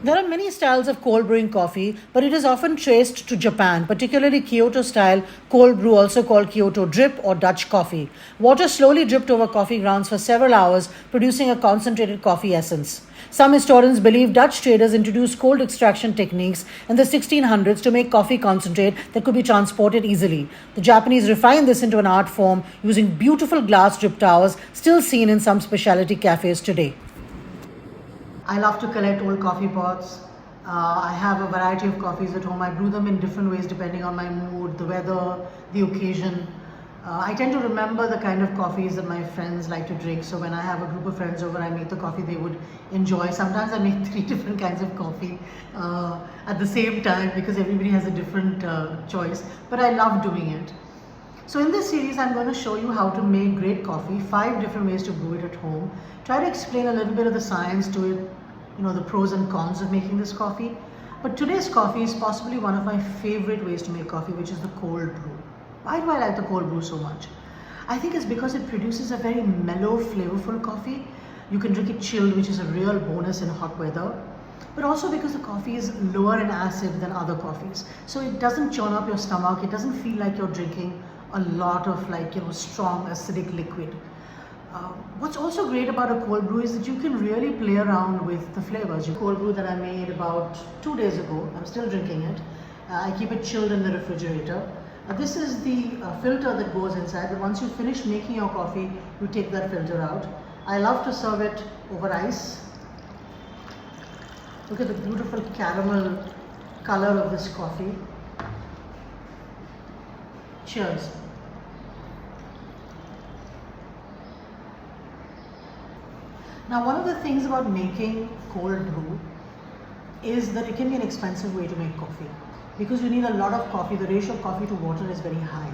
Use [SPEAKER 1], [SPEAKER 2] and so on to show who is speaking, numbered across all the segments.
[SPEAKER 1] There are many styles of cold brewing coffee, but it is often traced to Japan, particularly Kyoto style cold brew, also called Kyoto drip or Dutch coffee. Water slowly dripped over coffee grounds for several hours, producing a concentrated coffee essence. Some historians believe Dutch traders introduced cold extraction techniques in the 1600s to make coffee concentrate that could be transported easily. The Japanese refined this into an art form using beautiful glass drip towers still seen in some specialty cafes today. I love to collect old coffee pots. I have a variety of coffees at home. I brew them in different ways depending on my mood, the weather, the occasion. I tend to remember the kind of coffees that my friends like to drink. So when I have a group of friends over, I make the coffee they would enjoy. Sometimes I make 3 different kinds of coffee at the same time because everybody has a different choice. But I love doing it. So in this series, I'm going to show you how to make great coffee, 5 different ways to brew it at home. Try to explain a little bit of the science to it, the pros and cons of making this coffee. But today's coffee is possibly one of my favorite ways to make coffee, which is the cold brew. Why do I like the cold brew so much? I think it's because it produces a very mellow, flavorful coffee. You can drink it chilled, which is a real bonus in hot weather. But also because the coffee is lower in acid than other coffees. So it doesn't churn up your stomach. It doesn't feel like you're drinking a lot of strong acidic liquid. What's also great about a cold brew is that you can really play around with the flavors. The cold brew that I made about 2 days ago, I'm still drinking it. I keep it chilled in the refrigerator. This is the filter that goes inside, but once you finish making your coffee, you take that filter out. I love to serve it over ice. Look at the beautiful caramel color of this coffee. Cheers. Now, one of the things about making cold brew is that it can be an expensive way to make coffee because you need a lot of coffee. The ratio of coffee to water is very high.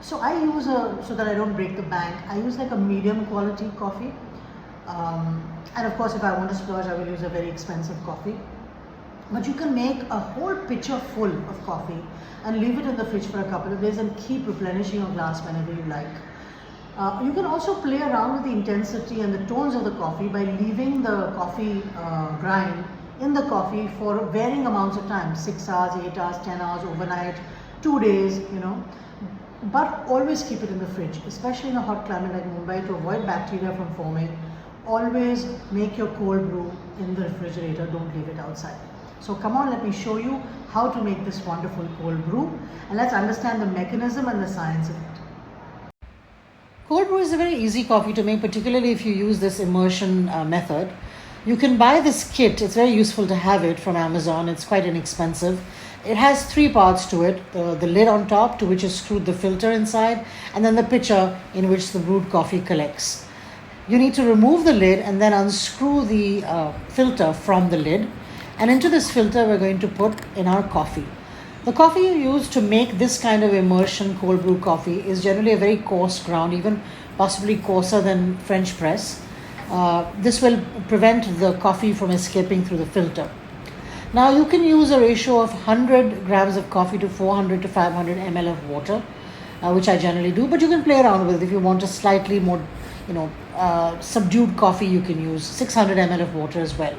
[SPEAKER 1] So I use so that I don't break the bank, I use like a medium quality coffee. And of course, if I want to splurge, I will use a very expensive coffee. But you can make a whole pitcher full of coffee and leave it in the fridge for a couple of days and keep replenishing your glass whenever you like. You can also play around with the intensity and the tones of the coffee by leaving the coffee grind in the coffee for varying amounts of time, 6 hours, 8 hours, 10 hours, overnight, 2 days, But always keep it in the fridge, especially in a hot climate like Mumbai, to avoid bacteria from forming. Always make your cold brew in the refrigerator, don't leave it outside. So come on, let me show you how to make this wonderful cold brew, and let's understand the mechanism and the science of it. Cold brew is a very easy coffee to make, particularly if you use this immersion method. You can buy this kit. It's very useful to have it from Amazon. It's quite inexpensive. It has 3 parts to it. The lid on top, to which is screwed the filter inside, and then the pitcher in which the brewed coffee collects. You need to remove the lid and then unscrew the filter from the lid. And into this filter, we're going to put in our coffee. The coffee you use to make this kind of immersion cold brew coffee is generally a very coarse ground, even possibly coarser than French press. This will prevent the coffee from escaping through the filter. Now you can use a ratio of 100 grams of coffee to 400 to 500 ml of water, which I generally do, but you can play around with it. If you want a slightly more, subdued coffee, you can use 600 ml of water as well.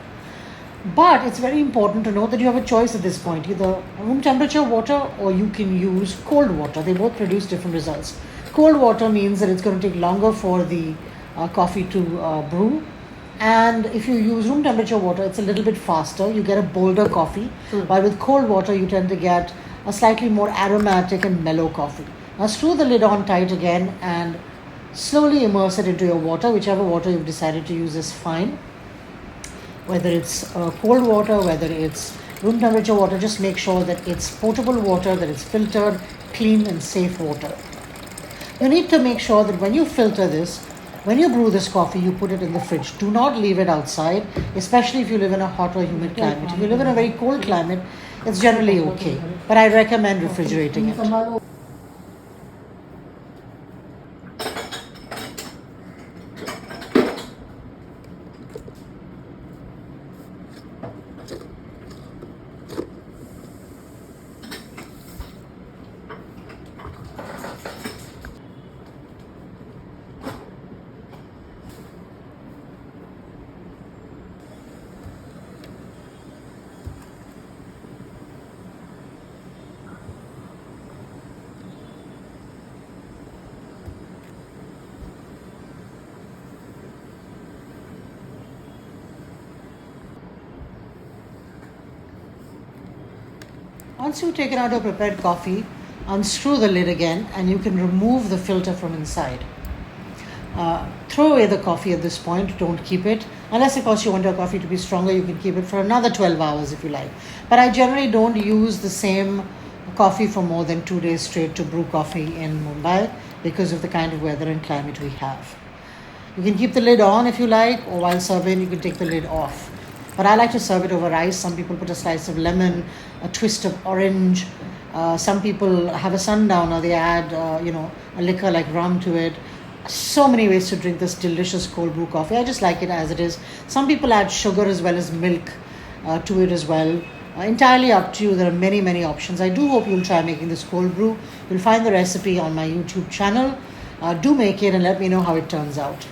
[SPEAKER 1] But it's very important to know that you have a choice at this point, either room temperature water or you can use cold water. They both produce different results. Cold water means that it's going to take longer for the coffee to brew. And if you use room temperature water, it's a little bit faster. You get a bolder coffee. While with cold water, you tend to get a slightly more aromatic and mellow coffee. Now screw the lid on tight again and slowly immerse it into your water. Whichever water you've decided to use is fine. Whether it's cold water, whether it's room temperature water, just make sure that it's potable water, that it's filtered, clean and safe water. You need to make sure that when you filter this, when you brew this coffee, you put it in the fridge. Do not leave it outside, especially if you live in a hot or humid climate. If you live in a very cold climate, it's generally okay. But I recommend refrigerating it. Once you've taken out your prepared coffee, unscrew the lid again and you can remove the filter from inside. Throw away the coffee at this point, don't keep it. Unless of course you want your coffee to be stronger, you can keep it for another 12 hours if you like. But I generally don't use the same coffee for more than 2 days straight to brew coffee in Mumbai because of the kind of weather and climate we have. You can keep the lid on if you like, or while serving you can take the lid off. But I like to serve it over ice. Some people put a slice of lemon, a twist of orange. Some people have a sundowner, they add a liquor like rum to it. So many ways to drink this delicious cold brew coffee. I just like it as it is. Some people add sugar as well as milk to it as well. Entirely up to you. There are many options. I do hope you'll try making this cold brew. You'll find the recipe on my YouTube channel. Do make it and let me know how it turns out.